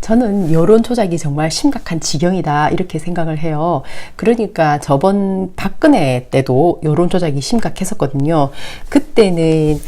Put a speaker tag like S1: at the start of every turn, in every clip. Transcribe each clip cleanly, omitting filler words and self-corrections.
S1: 저는 여론 조작이 정말 심각한 지경이다 이렇게 생각을 해요. 그러니까 저번 박근혜 때도 여론 조작이 심각했었거든요. 그때는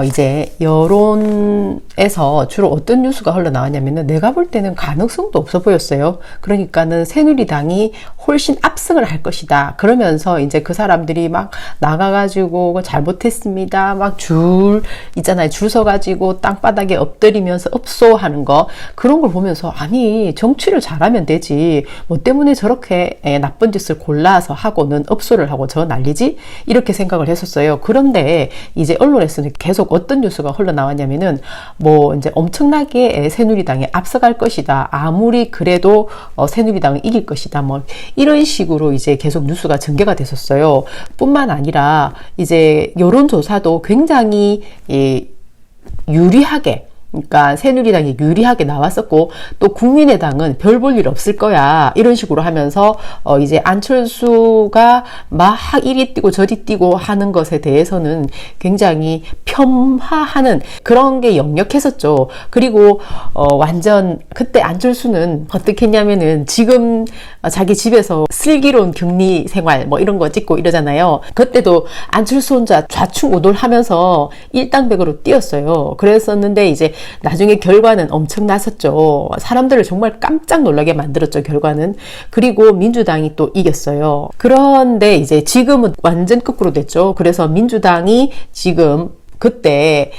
S1: 이제 여론에서 주로 어떤 뉴스가 흘러나왔냐면은 내가 볼 때는 가능성도 없어 보였어요. 그러니까는 새누리당이 훨씬 압승을 할 것이다. 그러면서 이제 그 사람들이 막 나가가지고 잘못했습니다. 막 줄 있잖아요. 줄 서가지고 땅바닥에 엎드리면서 읍소하는 거, 그런 걸 보면서 아니 정치를 잘하면 되지 뭐 때문에 저렇게 나쁜 짓을 골라서 하고는 읍소를 하고 저 난리지, 이렇게 생각을 했었어요. 그런데 이제 언론에서는 계속 어떤 뉴스가 흘러나왔냐면은 뭐 이제 엄청나게 새누리당이 앞서갈 것이다, 아무리 그래도 새누리당은 이길 것이다, 뭐 이런 식으로 이제 계속 뉴스가 전개가 됐었어요. 뿐만 아니라 이제 여론조사도 굉장히 유리하게, 그러니까 새누리당이 유리하게 나왔었고, 또 국민의당은 별 볼 일 없을 거야 이런 식으로 하면서 이제 안철수가 막 이리 뛰고 저리 뛰고 하는 것에 대해서는 굉장히 폄하하는 그런 게 역력했었죠. 그리고 완전 그때 안철수는 어떻게 했냐면은 지금 자기 집에서 슬기로운 격리 생활 뭐 이런 거 찍고 이러잖아요. 그때도 안철수 혼자 좌충우돌하면서 일당백으로 뛰었어요. 그랬었는데 이제 나중에 결과는 엄청났었죠. 사람들을 정말 깜짝 놀라게 만들었죠, 결과는. 그리고 민주당이 또 이겼어요. 그런데 이제 지금은 완전 거꾸로 됐죠. 그래서 민주당이 지금 그때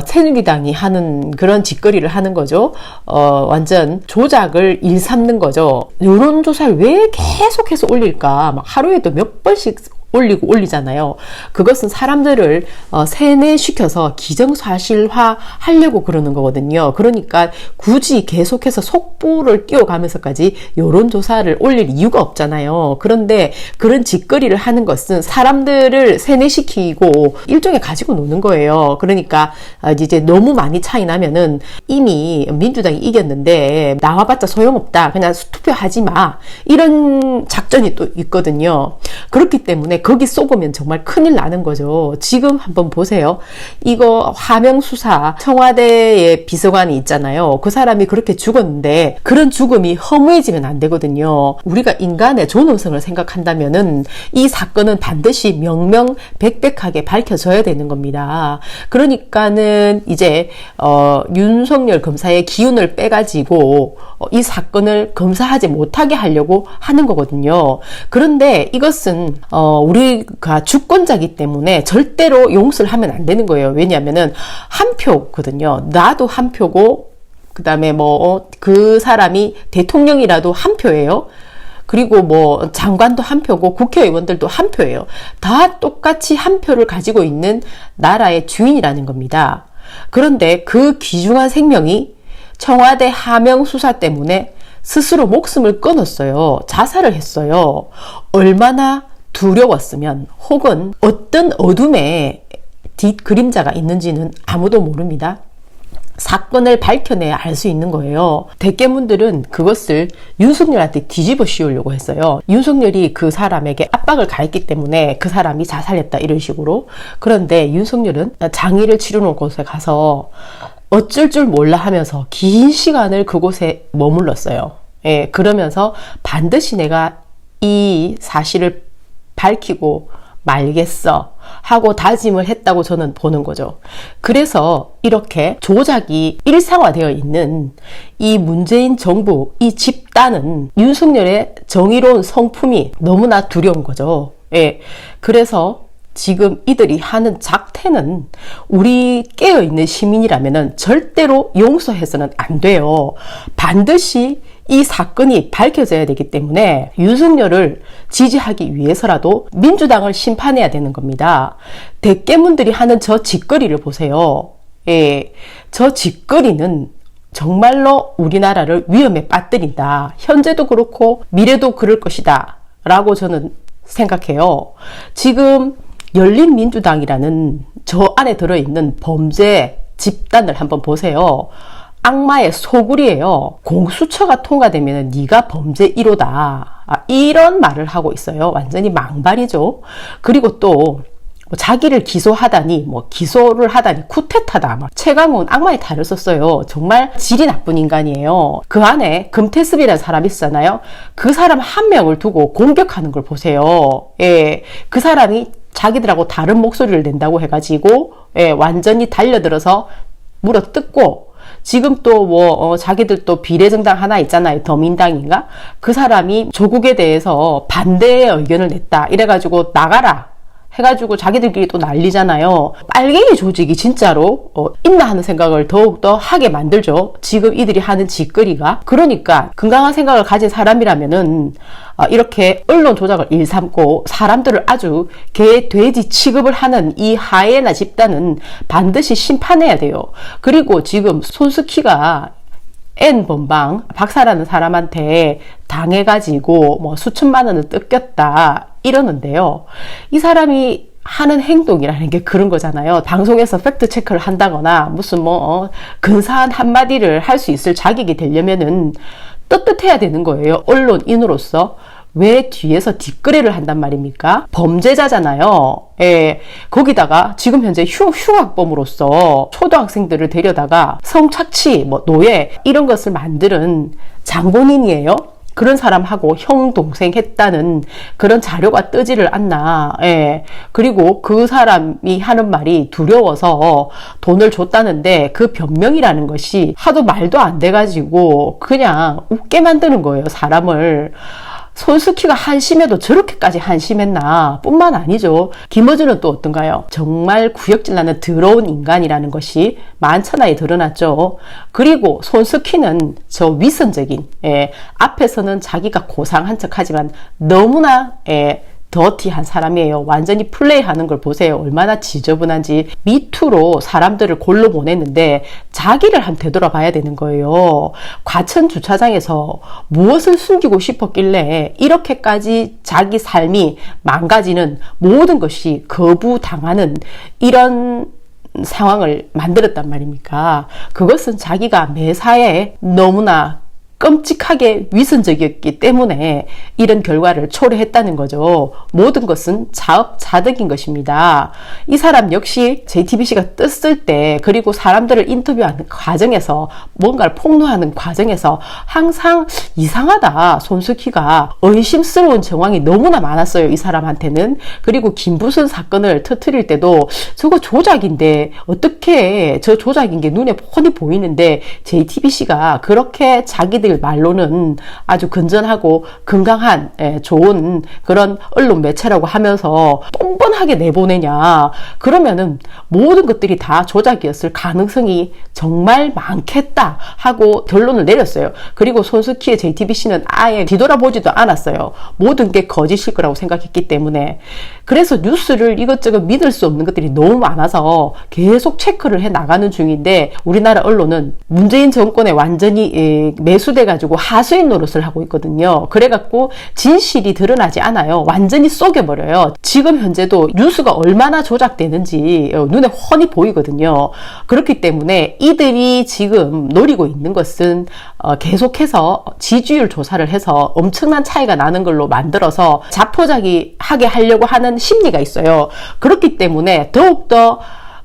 S1: 새누리당이 하는 그런 짓거리를 하는 거죠. 완전 조작을 일삼는 거죠. 여론조사를 왜 계속해서 올릴까? 막 하루에도 몇 번씩 올리잖아요. 그것은 사람들을 세뇌시켜서 기정사실화 하려고 그러는 거거든요. 그러니까 굳이 계속해서 속보를 띄워가면서까지 여론조사를 올릴 이유가 없잖아요. 그런데 그런 짓거리를 하는 것은 사람들을 세뇌시키고 일종의 가지고 노는 거예요. 그러니까 이제 너무 많이 차이 나면은 이미 민주당이 이겼는데 나와봤자 소용없다, 그냥 투표하지 마, 이런 작전이 또 있거든요. 그렇기 때문에 거기 쏘으면 정말 큰일 나는 거죠. 지금 한번 보세요. 이거 하명수사 청와대의 비서관이 있잖아요. 그 사람이 그렇게 죽었는데 그런 죽음이 허무해지면 안 되거든요. 우리가 인간의 존엄성을 생각한다면은 이 사건은 반드시 명명백백하게 밝혀져야 되는 겁니다. 그러니까는 이제 윤석열 검사의 기운을 빼가지고 이 사건을 검사하지 못하게 하려고 하는 거거든요. 그런데 이것은 우리가 주권자이기 때문에 절대로 용서를 하면 안 되는 거예요. 왜냐하면은 한 표거든요. 나도 한 표고, 그 다음에 뭐 그 사람이 대통령이라도 한 표예요. 그리고 뭐 장관도 한 표고 국회의원들도 한 표예요. 다 똑같이 한 표를 가지고 있는 나라의 주인이라는 겁니다. 그런데 그 귀중한 생명이 청와대 하명 수사 때문에 스스로 목숨을 끊었어요. 자살을 했어요. 얼마나 두려웠으면, 혹은 어떤 어둠의 뒷그림자가 있는지는 아무도 모릅니다. 사건을 밝혀내야 알 수 있는 거예요. 대깨문들은 그것을 윤석열한테 뒤집어 씌우려고 했어요. 윤석열이 그 사람에게 압박을 가했기 때문에 그 사람이 자살했다, 이런 식으로. 그런데 윤석열은 장의를 치르는 곳에 가서 어쩔 줄 몰라 하면서 긴 시간을 그곳에 머물렀어요. 예, 그러면서 반드시 내가 이 사실을 밝히고 말겠어 하고 다짐을 했다고 저는 보는 거죠. 그래서 이렇게 조작이 일상화되어 있는 이 문재인 정부, 이 집단은 윤석열의 정의로운 성품이 너무나 두려운 거죠. 예, 그래서 지금 이들이 하는 작태는 우리 깨어있는 시민이라면 절대로 용서해서는 안 돼요. 반드시 이 사건이 밝혀져야 되기 때문에 윤석열을 지지하기 위해서라도 민주당을 심판해야 되는 겁니다. 대깨문들이 하는 저 짓거리를 보세요. 예, 저 짓거리는 정말로 우리나라를 위험에 빠뜨린다. 현재도 그렇고 미래도 그럴 것이다 라고 저는 생각해요. 지금 열린민주당이라는 저 안에 들어있는 범죄 집단을 한번 보세요. 악마의 소굴이에요. 공수처가 통과되면 네가 범죄 1호다. 이런 말을 하고 있어요. 완전히 망발이죠. 그리고 또 뭐 자기를 기소하다니, 뭐 기소를 하다니, 쿠데타다, 막 최강훈 악마의 탈을 썼어요. 정말 질이 나쁜 인간이에요. 그 안에 금태섭이라는 사람이 있잖아요. 그 사람 한 명을 두고 공격하는 걸 보세요. 예, 그 사람이 자기들하고 다른 목소리를 낸다고 해가지고 예, 완전히 달려들어서 물어뜯고, 지금 또 뭐 자기들 또 비례정당 하나 있잖아요. 더민당인가? 그 사람이 조국에 대해서 반대의 의견을 냈다. 이래가지고 나가라 해가지고 자기들끼리 또 난리잖아요. 빨갱이 조직이 진짜로 있나 하는 생각을 더욱더 하게 만들죠. 지금 이들이 하는 짓거리가. 그러니까 건강한 생각을 가진 사람이라면은 이렇게 언론 조작을 일삼고 사람들을 아주 개, 돼지 취급을 하는 이 하이에나 집단은 반드시 심판해야 돼요. 그리고 지금 손스키가 N번방 박사라는 사람한테 당해가지고 뭐 수천만 원을 뜯겼다 이러는데요. 이 사람이 하는 행동이라는 게 그런 거잖아요. 방송에서 팩트 체크를 한다거나 무슨 뭐 근사한 한마디를 할 수 있을 자격이 되려면은 떳떳해야 되는 거예요. 언론인으로서. 왜 뒤에서 뒷거래를 한단 말입니까? 범죄자잖아요. 예, 거기다가 지금 현재 흉악범으로서 초등학생들을 데려다가 성착취, 뭐 노예 이런 것을 만드는 장본인이에요. 그런 사람하고 형 동생 했다는 그런 자료가 뜨지를 않나. 예. 그리고 그 사람이 하는 말이 두려워서 돈을 줬다는데 그 변명이라는 것이 하도 말도 안 돼가지고 그냥 웃게 만드는 거예요, 사람을. 손스키가 한심해도 저렇게까지 한심했나 뿐만 아니죠. 김어준은 또 어떤가요? 정말 구역질 나는 더러운 인간이라는 것이 만천하에 드러났죠. 그리고 손스키는 저 위선적인, 앞에서는 자기가 고상한 척하지만 너무나 더티한 사람이에요. 완전히 플레이하는 걸 보세요. 얼마나 지저분한지. 미투로 사람들을 골로 보냈는데 자기를 한번 되돌아봐야 되는 거예요. 과천 주차장에서 무엇을 숨기고 싶었길래 이렇게까지 자기 삶이 망가지는, 모든 것이 거부당하는 이런 상황을 만들었단 말입니까? 그것은 자기가 매사에 너무나 끔찍하게 위선적이었기 때문에 이런 결과를 초래했다는 거죠. 모든 것은 자업자득인 것입니다. 이 사람 역시 JTBC가 떴을 때, 그리고 사람들을 인터뷰하는 과정에서, 뭔가를 폭로하는 과정에서 항상 이상하다, 손스키가 의심스러운 정황이 너무나 많았어요, 이 사람한테는. 그리고 김부선 사건을 터뜨릴 때도 저거 조작인데 어떻게 저 조작인 게 눈에 훤히 보이는데 JTBC가 그렇게 자기들 말로는 아주 건전하고 건강한 좋은 그런 언론 매체라고 하면서 뻔뻔하게 내보내냐. 그러면은 모든 것들이 다 조작이었을 가능성이 정말 많겠다 하고 결론을 내렸어요. 그리고 손스키의 JTBC는 아예 뒤돌아보지도 않았어요. 모든 게 거짓일 거라고 생각했기 때문에. 그래서 뉴스를 이것저것 믿을 수 없는 것들이 너무 많아서 계속 체크를 해 나가는 중인데, 우리나라 언론은 문재인 정권에 완전히 매수돼 가지고 하수인 노릇을 하고 있거든요. 그래갖고 진실이 드러나지 않아요. 완전히 속여버려요. 지금 현재도 뉴스가 얼마나 조작되는지 눈에 훤히 보이거든요. 그렇기 때문에 이들이 지금 노리고 있는 것은 계속해서 지지율 조사를 해서 엄청난 차이가 나는 걸로 만들어서 자포자기하게 하려고 하는 심리가 있어요. 그렇기 때문에 더욱더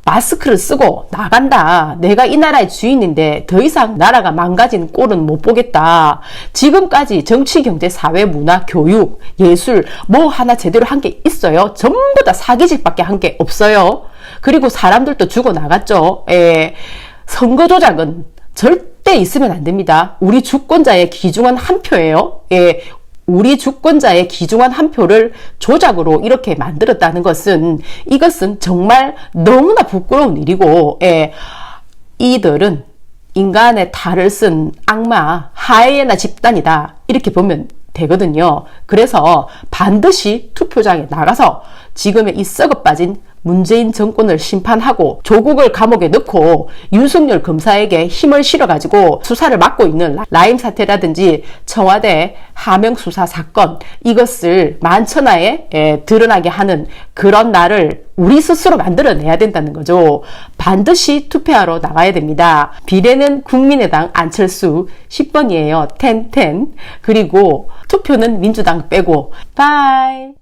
S1: 마스크를 쓰고 나간다. 내가 이 나라의 주인인데 더 이상 나라가 망가진 꼴은 못 보겠다. 지금까지 정치, 경제, 사회, 문화, 교육, 예술 뭐 하나 제대로 한 게 있어요? 전부 다 사기질밖에 한 게 없어요. 그리고 사람들도 죽어나갔죠. 선거 조작은 절대 있으면 안 됩니다. 우리 주권자의 귀중한 한 표예요. 우리 주권자의 귀중한 한 표를 조작으로 이렇게 만들었다는 것은, 이것은 정말 너무나 부끄러운 일이고, 이들은 인간의 탈을 쓴 악마, 하이에나 집단이다. 이렇게 보면 되거든요. 그래서 반드시 투표장에 나가서 지금의 이 썩어 빠진 문재인 정권을 심판하고 조국을 감옥에 넣고 윤석열 검사에게 힘을 실어가지고 수사를 맡고 있는 라임 사태라든지 청와대 하명 수사 사건, 이것을 만천하에 드러나게 하는 그런 날을 우리 스스로 만들어내야 된다는 거죠. 반드시 투표하러 나가야 됩니다. 비례는 국민의당 안철수 10번이에요. 10. 그리고 투표는 민주당 빼고. 바이.